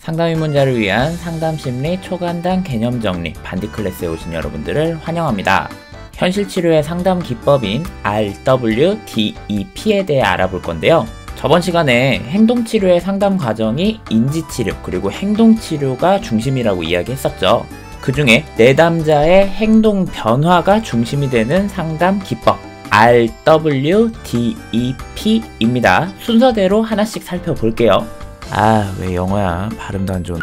상담 입문자를 위한 상담심리 초간단 개념 정리 반디 클래스에 오신 여러분들을 환영합니다. 현실치료의 상담 기법인 RWDEP에 대해 알아볼 건데요. 저번 시간에 행동치료의 상담 과정이 인지치료 그리고 행동치료가 중심이라고 이야기했었죠. 그 중에 내담자의 행동 변화가 중심이 되는 상담 기법 RWDEP입니다. 순서대로 하나씩 살펴볼게요. 왜 영어야? 발음도 안 좋은.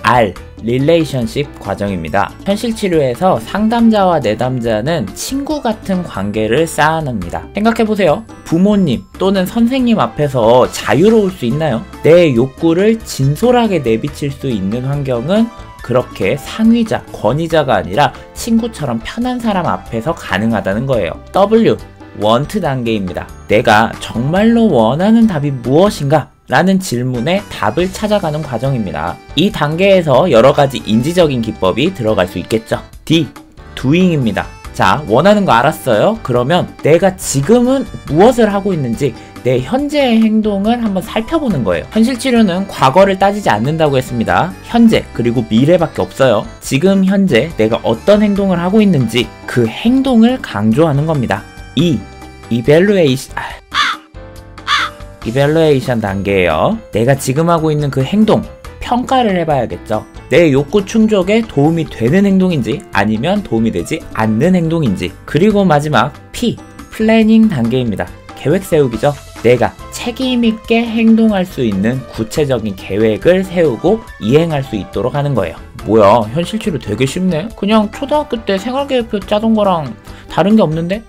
R. 릴레이션십 과정입니다. 현실치료에서 상담자와 내담자는 친구 같은 관계를 쌓아납니다. 생각해보세요. 부모님 또는 선생님 앞에서 자유로울 수 있나요? 내 욕구를 진솔하게 내비칠 수 있는 환경은 그렇게 상위자, 권위자가 아니라 친구처럼 편한 사람 앞에서 가능하다는 거예요. W. want 단계입니다. 내가 정말로 원하는 답이 무엇인가? 라는 질문에 답을 찾아가는 과정입니다. 이 단계에서 여러가지 인지적인 기법이 들어갈 수 있겠죠. D. doing입니다. 자, 원하는 거 알았어요? 그러면 내가 지금은 무엇을 하고 있는지 내 현재의 행동을 한번 살펴보는 거예요. 현실치료는 과거를 따지지 않는다고 했습니다. 현재 그리고 미래밖에 없어요. 지금 현재 내가 어떤 행동을 하고 있는지 그 행동을 강조하는 겁니다. E. 이벨루에이션 단계예요. 내가 지금 하고 있는 그 행동 평가를 해봐야겠죠. 내 욕구 충족에 도움이 되는 행동인지 아니면 도움이 되지 않는 행동인지. 그리고 마지막 P. 플래닝 단계입니다. 계획 세우기죠. 내가 책임있게 행동할 수 있는 구체적인 계획을 세우고 이행할 수 있도록 하는 거예요. 뭐야, 현실치료 되게 쉽네? 그냥 초등학교 때 생활계획표 짜던 거랑 다른 게 없는데?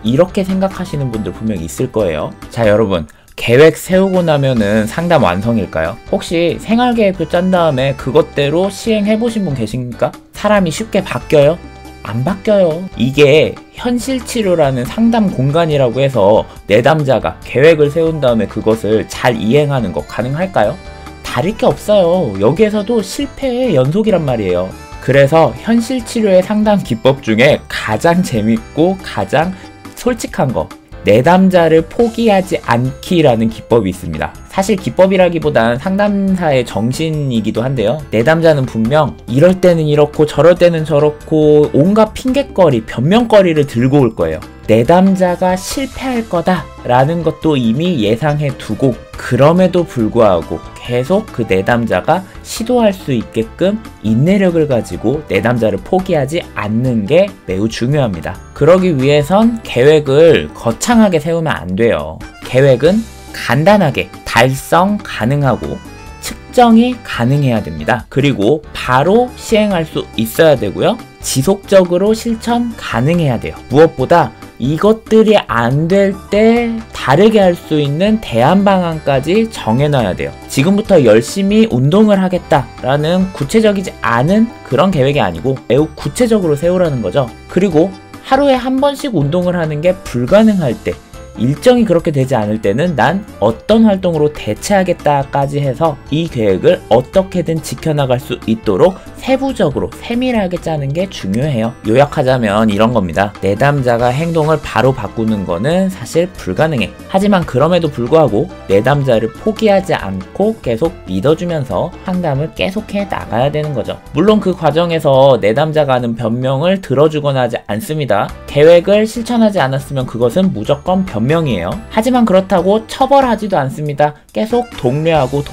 이렇게 생각하시는 분들 분명히 있을 거예요. 자, 여러분, 계획 세우고 나면은 상담 완성일까요? 혹시 생활계획표 짠 다음에 그것대로 시행해보신 분 계십니까? 사람이 쉽게 바뀌어요? 안 바뀌어요. 이게 현실치료라는 상담 공간이라고 해서 내담자가 계획을 세운 다음에 그것을 잘 이행하는 거 가능할까요? 다를 게 없어요. 여기에서도 실패의 연속이란 말이에요. 그래서 현실치료의 상담 기법 중에 가장 재밌고 가장 솔직한 거, 내담자를 포기하지 않기라는 기법이 있습니다. 사실 기법이라기보단 상담사의 정신이기도 한데요. 내담자는 분명 이럴 때는 이렇고 저럴 때는 저렇고 온갖 핑곗거리, 변명거리를 들고 올 거예요. 내담자가 실패할 거다 라는 것도 이미 예상해 두고 그럼에도 불구하고 계속 그 내담자가 시도할 수 있게끔 인내력을 가지고 내담자를 포기하지 않는 게 매우 중요합니다. 그러기 위해선 계획을 거창하게 세우면 안 돼요. 계획은 간단하게 달성 가능하고 측정이 가능해야 됩니다. 그리고 바로 시행할 수 있어야 되고요. 지속적으로 실천 가능해야 돼요. 무엇보다 이것들이 안 될 때 다르게 할 수 있는 대안 방안까지 정해놔야 돼요. 지금부터 열심히 운동을 하겠다라는 구체적이지 않은 그런 계획이 아니고 매우 구체적으로 세우라는 거죠. 그리고 하루에 한 번씩 운동을 하는 게 불가능할 때, 일정이 그렇게 되지 않을 때는 난 어떤 활동으로 대체하겠다까지 해서 이 계획을 어떻게든 지켜나갈 수 있도록 세부적으로 세밀하게 짜는 게 중요해요. 요약하자면 이런 겁니다. 내담자가 행동을 바로 바꾸는 거는 사실 불가능해. 하지만 그럼에도 불구하고 내담자를 포기하지 않고 계속 믿어주면서 상담을 계속해 나가야 되는 거죠. 물론 그 과정에서 내담자가 하는 변명을 들어주거나 하지 않습니다. 계획을 실천하지 않았으면 그것은 무조건 변명이에요. 하지만 그렇다고 처벌하지도 않습니다. 계속 독려하고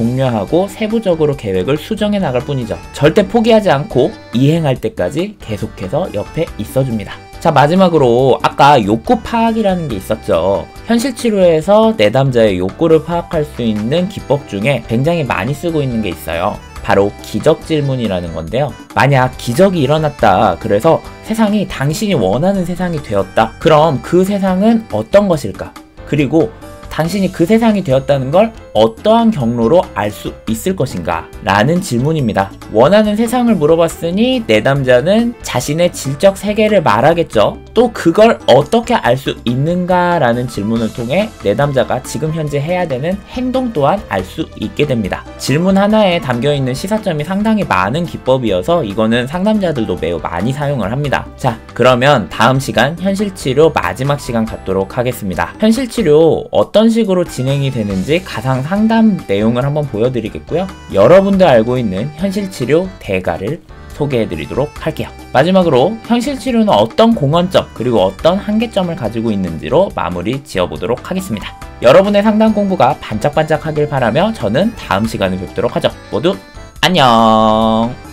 세부적으로 계획을 수정해 나갈 뿐이죠. 절대 포기하지 않고 이행할 때까지 계속해서 옆에 있어줍니다. 자, 마지막으로 아까 욕구 파악이라는 게 있었죠. 현실치료에서 내담자의 욕구를 파악할 수 있는 기법 중에 굉장히 많이 쓰고 있는 게 있어요. 바로 기적 질문이라는 건데요. 만약 기적이 일어났다. 그래서 세상이 당신이 원하는 세상이 되었다. 그럼 그 세상은 어떤 것일까? 그리고 당신이 그 세상이 되었다는 걸 어떠한 경로로 알 수 있을 것인가? 라는 질문입니다. 원하는 세상을 물어봤으니 내담자는 자신의 질적 세계를 말하겠죠. 또 그걸 어떻게 알 수 있는가라는 질문을 통해 내담자가 지금 현재 해야 되는 행동 또한 알 수 있게 됩니다. 질문 하나에 담겨있는 시사점이 상당히 많은 기법이어서 이거는 상담자들도 매우 많이 사용을 합니다. 자, 그러면 다음 시간 현실치료 마지막 시간 갖도록 하겠습니다. 현실치료 어떤 식으로 진행이 되는지 가상 상담 내용을 한번 보여드리겠고요. 여러분들 알고 있는 현실치료 대가를 소개해드리도록 할게요. 마지막으로 현실치료는 어떤 공헌점 그리고 어떤 한계점을 가지고 있는지로 마무리 지어보도록 하겠습니다. 여러분의 상담 공부가 반짝반짝하길 바라며 저는 다음 시간에 뵙도록 하죠. 모두 안녕.